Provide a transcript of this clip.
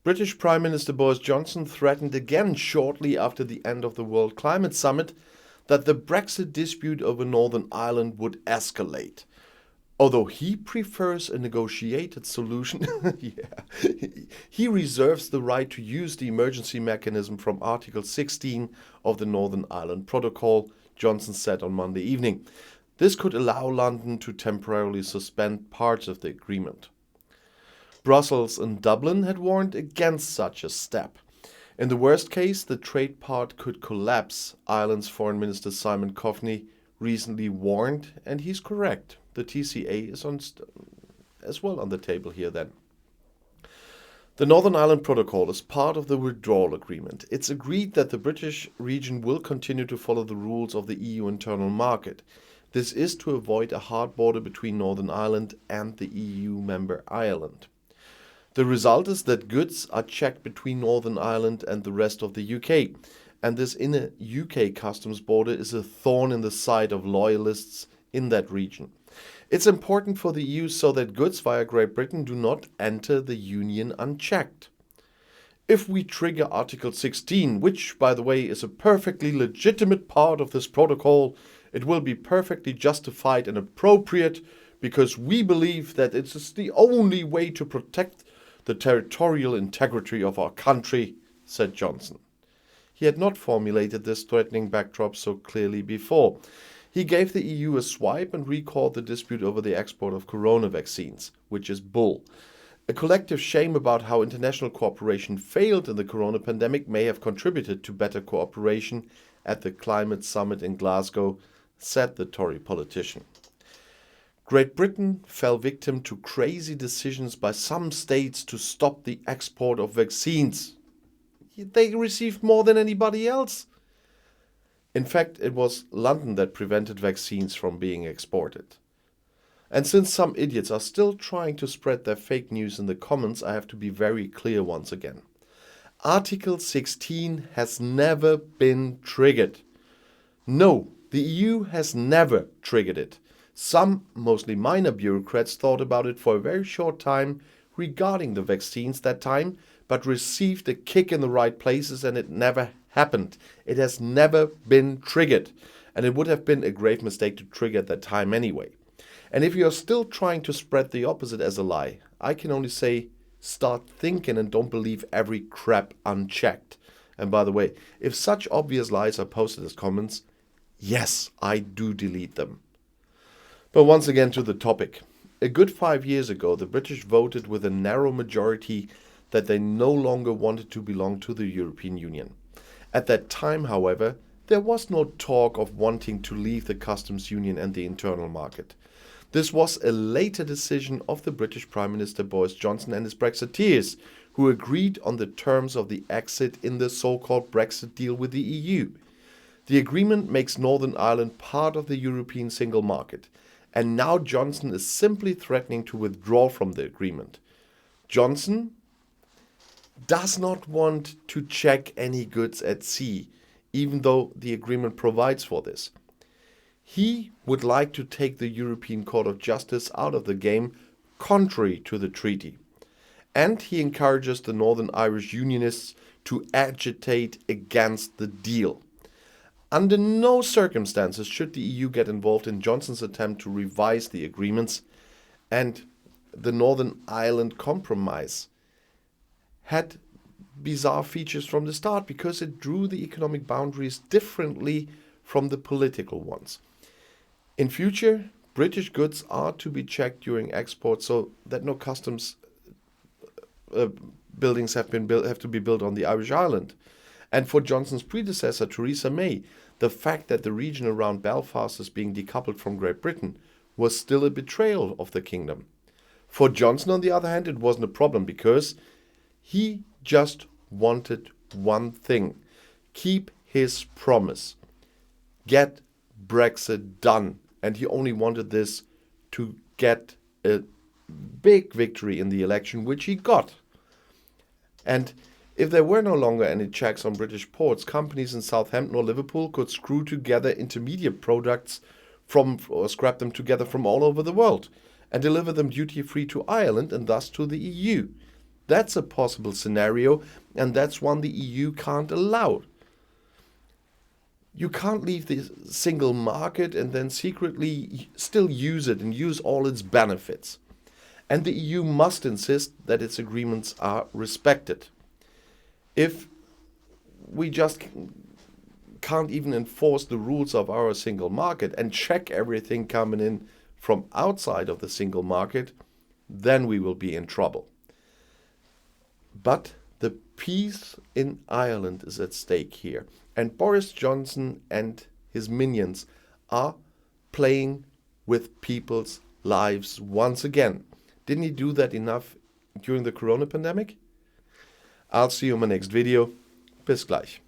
British Prime Minister Boris Johnson threatened again shortly after the end of the World Climate Summit that the Brexit dispute over Northern Ireland would escalate. Although he prefers a negotiated solution, he reserves the right to use the emergency mechanism from Article 16 of the Northern Ireland Protocol, Johnson said on Monday evening. This could allow London to temporarily suspend parts of the agreement. Brussels and Dublin had warned against such a step. In the worst case, the trade part could collapse, Ireland's Foreign Minister Simon Coveney recently warned, and he's correct. The TCA is as well on the table here then. The Northern Ireland Protocol is part of the withdrawal agreement. It's agreed that the British region will continue to follow the rules of the EU internal market. This is to avoid a hard border between Northern Ireland and the EU member Ireland. The result is that goods are checked between Northern Ireland and the rest of the UK, and this inner UK customs border is a thorn in the side of loyalists in that region. It's important for the EU so that goods via Great Britain do not enter the Union unchecked. If we trigger Article 16, which, by the way, is a perfectly legitimate part of this protocol, it will be perfectly justified and appropriate because we believe that it is the only way to protect the territorial integrity of our country, said Johnson. He had not formulated this threatening backdrop so clearly before. He gave the EU a swipe and recalled the dispute over the export of corona vaccines, which is bull. A collective shame about how international cooperation failed in the corona pandemic may have contributed to better cooperation at the climate summit in Glasgow, said the Tory politician. Great Britain fell victim to crazy decisions by some states to stop the export of vaccines. They received more than anybody else. In fact, it was London that prevented vaccines from being exported. And since some idiots are still trying to spread their fake news in the comments, I have to be very clear once again. Article 16 has never been triggered. No, the EU has never triggered it. Some, mostly minor bureaucrats, thought about it for a very short time regarding the vaccines that time, but received a kick in the right places and it never happened. It has never been triggered. And it would have been a grave mistake to trigger at that time anyway. And if you are still trying to spread the opposite as a lie, I can only say start thinking and don't believe every crap unchecked. And by the way, if such obvious lies are posted as comments, yes, I do delete them. But once again to the topic. A good 5 years ago, the British voted with a narrow majority that they no longer wanted to belong to the European Union. At that time, however, there was no talk of wanting to leave the customs union and the internal market. This was a later decision of the British Prime Minister Boris Johnson and his Brexiteers, who agreed on the terms of the exit in the so-called Brexit deal with the EU. The agreement makes Northern Ireland part of the European single market. And now Johnson is simply threatening to withdraw from the agreement. Johnson does not want to check any goods at sea, even though the agreement provides for this. He would like to take the European Court of Justice out of the game, contrary to the treaty. And he encourages the Northern Irish Unionists to agitate against the deal. Under no circumstances should the EU get involved in Johnson's attempt to revise the agreements, and the Northern Ireland Compromise had bizarre features from the start because it drew the economic boundaries differently from the political ones. In future, British goods are to be checked during export so that no customs buildings have to be built on the Irish island. And for Johnson's predecessor, Theresa May, the fact that the region around Belfast is being decoupled from Great Britain was still a betrayal of the kingdom. For Johnson, on the other hand, it wasn't a problem because he just wanted one thing: keep his promise, get Brexit done. And he only wanted this to get a big victory in the election, which he got. And if there were no longer any checks on British ports, companies in Southampton or Liverpool could screw together intermediate products or scrap them together from all over the world and deliver them duty-free to Ireland and thus to the EU. That's a possible scenario, and that's one the EU can't allow. You can't leave the single market and then secretly still use it and use all its benefits. And the EU must insist that its agreements are respected. If we just can't even enforce the rules of our single market and check everything coming in from outside of the single market, then we will be in trouble. But the peace in Ireland is at stake here. And Boris Johnson and his minions are playing with people's lives once again. Didn't he do that enough during the corona pandemic? I'll see you in my next video. Bis gleich.